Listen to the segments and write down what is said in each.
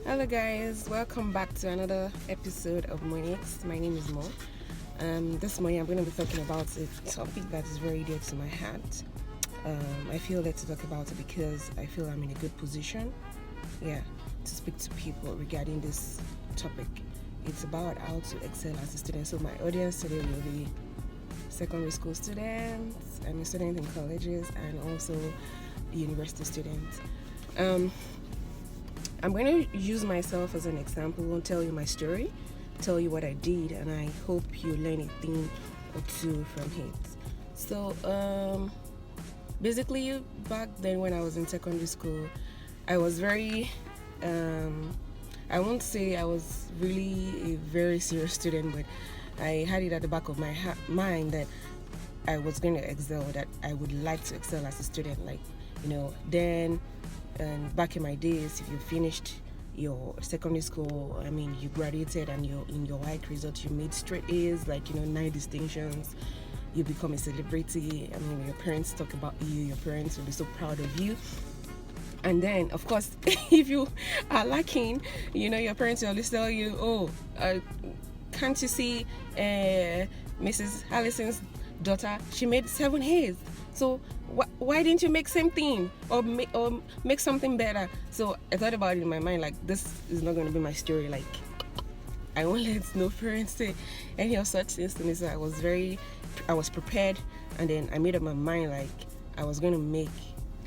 Hello guys, welcome back to another episode of Monix. My name is Mo. This morning I'm going to be talking about a topic that is very dear to my heart. I feel led to talk about it because I feel I'm in a good position, to speak to people regarding this topic. It's about how to excel as a student. So my audience today will be secondary school students, I'm a student in colleges, and also university students. I'm going to use myself as an example and tell you my story, tell you what I did, and I hope you learn a thing or two from it. So, basically, back then when I was in secondary school, I was very, I won't say I was really a very serious student, but I had it at the back of my mind that I was going to excel, that I would like to excel as a student, then. And back in my days, if you finished your secondary school, you graduated and in your WAEC result, you made straight A's, 9 distinctions, you become a celebrity. Your parents talk about you, your parents will be so proud of you. And then, of course, if you are lacking, your parents will always tell you, can't you see Mrs. Allison's daughter? She made 7 A's. So why didn't you make same thing or make something better? So I thought about it in my mind, this is not going to be my story. I won't let no parents say any of such things to me. So I was prepared, and then I made up my mind I was going to make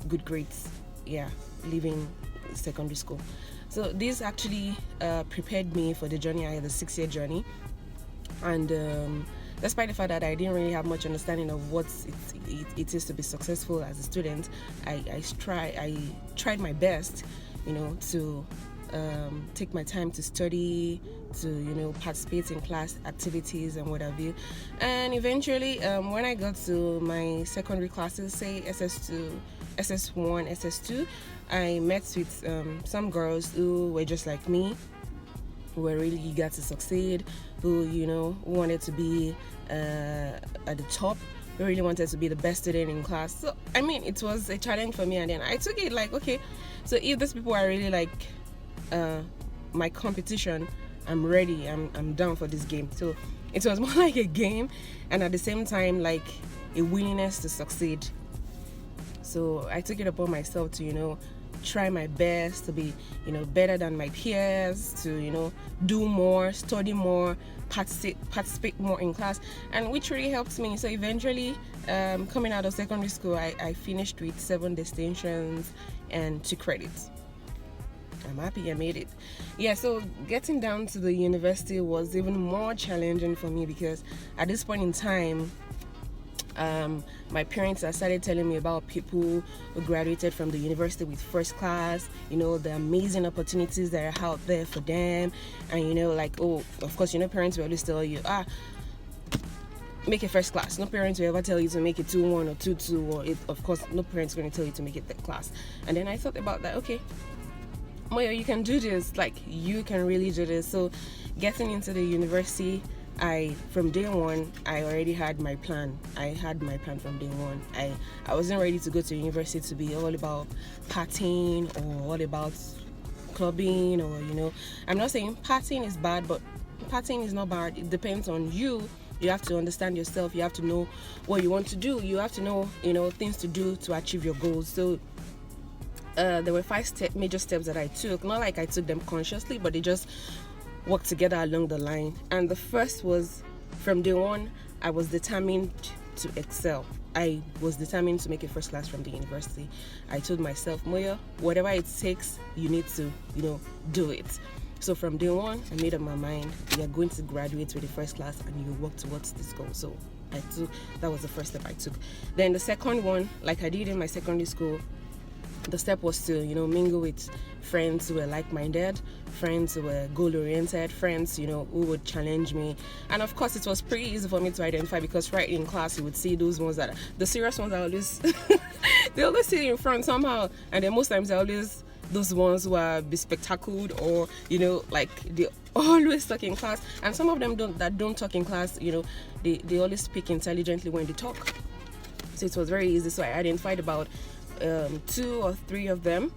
good grades. Leaving secondary school. So this actually prepared me for the journey. I had a 6-year journey, and despite the fact that I didn't really have much understanding of what it is to be successful as a student, I tried my best, to take my time to study, to participate in class activities and what have you. And eventually, when I got to my secondary classes, say SS2, SS1, SS2, I met with some girls who were just like me, who were really eager to succeed, who wanted to be at the top, who really wanted to be the best student in class. So it was a challenge for me, and then I took it okay, so if these people are really my competition, I'm ready, I'm down for this game. So it was more like a game, and at the same time a willingness to succeed. So I took it upon myself to try my best to be better than my peers, to do more, study more, participate more in class, and which really helped me. So eventually, coming out of secondary school, I finished with 7 distinctions and 2 credits. I'm happy I made it. So getting down to the university was even more challenging for me, because at this point in time, my parents started telling me about people who graduated from the university with first class, the amazing opportunities that are out there for them. And of course, parents will always tell you, make it first class. No parents will ever tell you to make it 2-1 or 2-2, or of course no parents going to tell you to make it third class. And then I thought about that, okay, Moyo, you can do this, you can really do this. So getting into the university, from day one, I already had my plan. I had my plan from day one. I wasn't ready to go to university to be all about partying or all about clubbing, or I'm not saying partying is bad, but partying is not bad. It depends on you. You have to understand yourself. You have to know what you want to do. You have to know, things to do to achieve your goals. So there were 5 major steps that I took. Not like I took them consciously, but they just work together along the line. And the first was, from day one, I was determined to excel. I was determined to make it first class from the university. I told myself, Moya, whatever it takes, you need to, do it. So from day one, I made up my mind, we are going to graduate with the first class, and you work towards this goal. So that was the first step I took. Then the second one, like I did in my secondary school, the step was to mingle with friends who were like-minded, friends who were goal-oriented, friends who would challenge me. And of course, it was pretty easy for me to identify, because right in class you would see those ones that the serious ones are always they always sit in front somehow, and then most times they're always those ones who are bespectacled, or they always talk in class. And some of them don't talk in class, they always speak intelligently when they talk. So it was very easy. So I identified about 2 or 3 of them.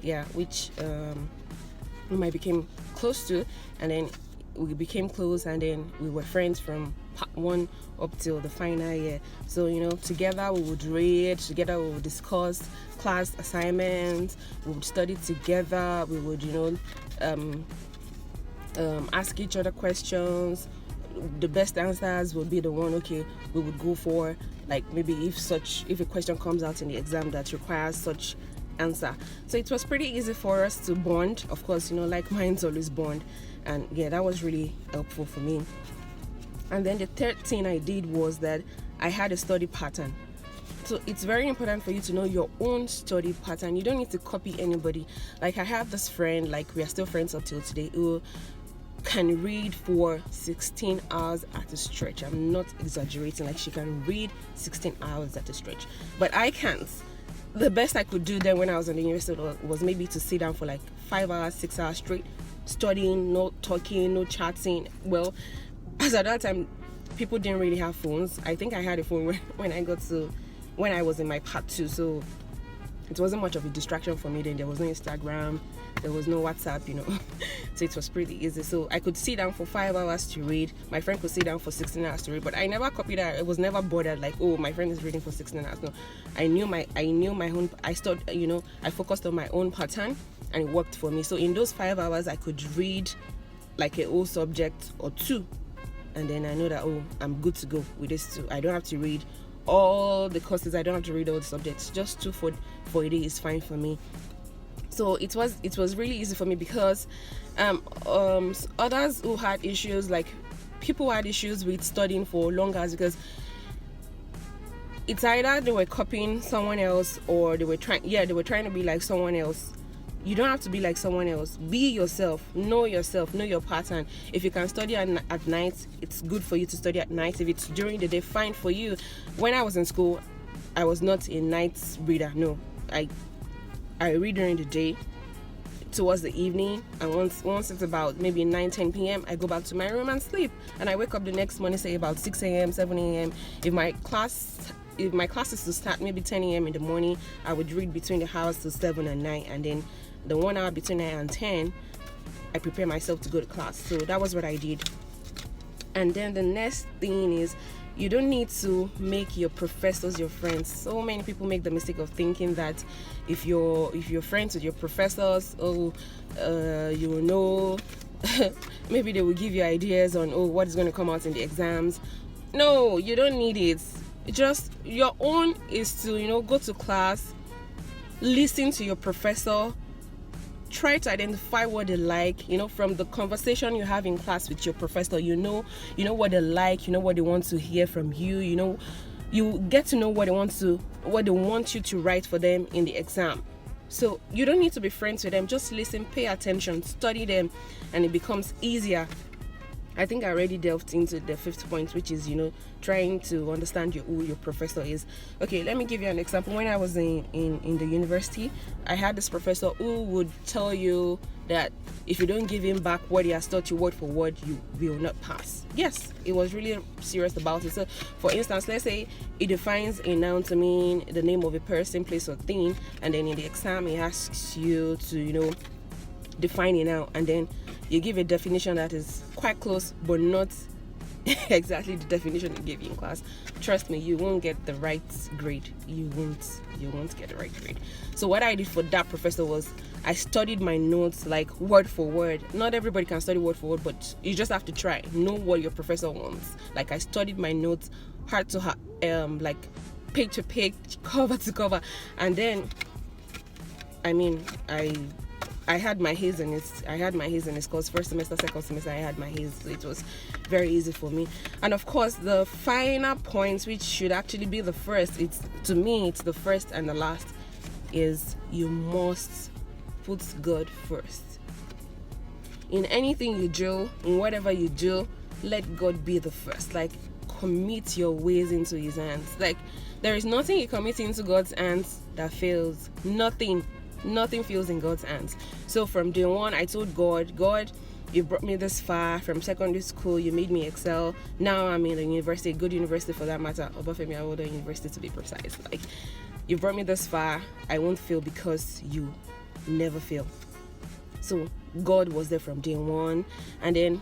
yeah, which whom I became close to, and then we became close, and then we were friends from part one up till the final year. So together we would read, together we would discuss class assignments, we would study together, we would ask each other questions. The best answers would be the one we would go for, like maybe if a question comes out in the exam that requires such answer. So it was pretty easy for us to bond. Of course, like minds always bond, and yeah, that was really helpful for me. And then the third thing I did was that I had a study pattern. So it's very important for you to know your own study pattern. You don't need to copy anybody. Like I have this friend, like we are still friends until today, who can read for 16 hours at a stretch. I'm not exaggerating. Like she can read 16 hours at a stretch, but I can't. The best I could do then when I was in the university was maybe to sit down for like 5 hours, 6 hours straight, studying, no talking, no chatting. Well, as at that time, people didn't really have phones. I think I had a phone when I was in my part 2, so it wasn't much of a distraction for me then. There was no Instagram, there was no WhatsApp, so it was pretty easy. So I could sit down for 5 hours to read. My friend could sit down for 16 hours to read, but I never copied her. I was never bothered like, oh, my friend is reading for 16 hours. No, I knew my own. I started, I focused on my own pattern, and it worked for me. So in those 5 hours, I could read like a whole subject or two, and then I know that, oh, I'm good to go with this too. I don't have to read all the courses, I don't have to read all the subjects. Just 2 for a day is fine for me. So it was really easy for me because others who had issues, like people who had issues with studying for long hours, because it's either they were copying someone else or they were trying to be like someone else. You don't have to be like someone else. Be yourself, know your pattern. If you can study at night, it's good for you to study at night. If it's during the day, fine for you. When I was in school, I was not a night reader. No, I read during the day, towards the evening, and once it's about maybe 9-10 p.m. I go back to my room and sleep, and I wake up the next morning, say about 6 a.m. 7 a.m. If my class is to start maybe 10 a.m. in the morning, I would read between the hours to 7 and 9, and then the 1 hour between 9 and 10, I prepare myself to go to class. So that was what I did. And then the next thing is, you don't need to make your professors your friends. So many people make the mistake of thinking that if you're friends with your professors, you will know maybe they will give you ideas on what is going to come out in the exams. No, you don't need it. Just your own is to go to class, listen to your professor, try to identify what they like, from the conversation you have in class with your professor. You know what they like, what they want to hear from you. You get to know what they want you to write for them in the exam. So you don't need to be friends with them. Just listen, pay attention, study them, and it becomes easier. I think I already delved into the 5th point, which is trying to understand who your professor is. Okay, let me give you an example. When I was in the university, I had this professor who would tell you that if you don't give him back what he has taught you word for word, you will not pass. Yes, it was really serious about it. So for instance, let's say it defines a noun to mean the name of a person, place, or thing, and then in the exam he asks you to define a noun, and then you give a definition that is quite close but not exactly the definition you gave in class. Trust me, you won't get the right grade. You won't get the right grade. So what I did for that professor was I studied my notes like word for word. Not everybody can study word for word, but you just have to try. Know what your professor wants. Like I studied my notes heart to heart, like page to page, cover to cover, and then I had my A's in it. I had my A's in this course. First semester, second semester, I had my A's. So it was very easy for me. And of course, the final points, which should actually be the first, it's the first and the last, is you must put God first. In anything you do, in whatever you do, let God be the first. Like, commit your ways into His hands. Like, there is nothing you commit into God's hands that fails. Nothing feels in God's hands. So from day one, I told God, you brought me this far. From secondary school, you made me excel. Now I'm in a university, a good university for that matter, Obafemi Awolowo University to be precise. Like, you brought me this far. I won't fail because you never fail. So God was there from day one. And then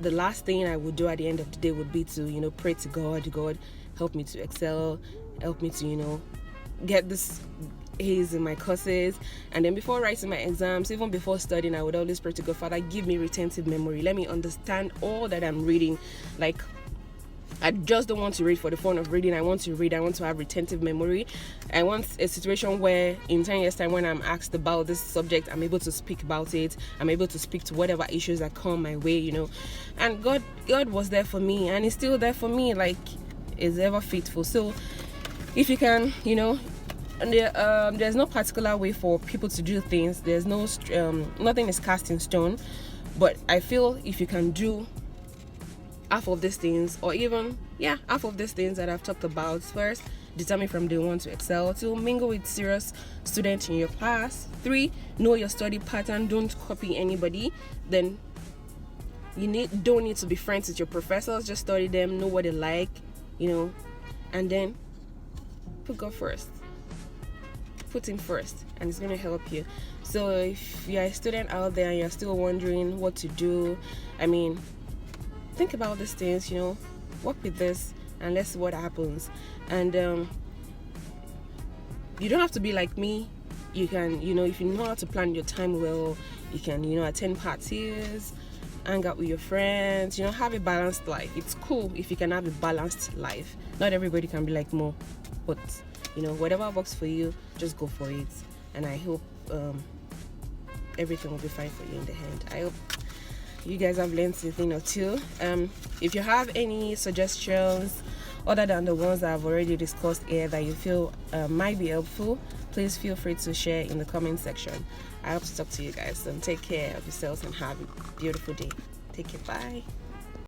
the last thing I would do at the end of the day would be to, pray to God. God, help me to excel, help me to, get this A's in my courses. And then before writing my exams, even before studying, I would always pray to God, Father, give me retentive memory. Let me understand all that I'm reading. Like, I just don't want to read for the fun of reading. I want to read. I want to have retentive memory. I want a situation where in 10 years time, when I'm asked about this subject, I'm able to speak about it. I'm able to speak to whatever issues that come my way, And God was there for me, and He's still there for me, like, is ever faithful. So if you can, and there's no particular way for people to do things. There's no nothing is cast in stone. But I feel if you can do half of these things, or even half of these things that I've talked about, first, determine from day one to excel. 2, mingle with serious students in your class. 3, know your study pattern. Don't copy anybody. Then don't need to be friends with your professors. Just study them, know what they like, and then put God first. Put Him first, and it's going to help you. So if you're a student out there and you're still wondering what to do, think about these things, work with this, and let's see what happens. And you don't have to be like me. You can, if you know how to plan your time well, you can, attend parties, hang out with your friends, have a balanced life. It's cool if you can have a balanced life. Not everybody can be like Mo, but whatever works for you, just go for it. And I hope everything will be fine for you in the end. I hope you guys have learned a thing or two. If you have any suggestions other than the ones that I've already discussed here that you feel might be helpful, please feel free to share in the comment section. I hope to talk to you guys. So take care of yourselves and have a beautiful day. Take care. Bye.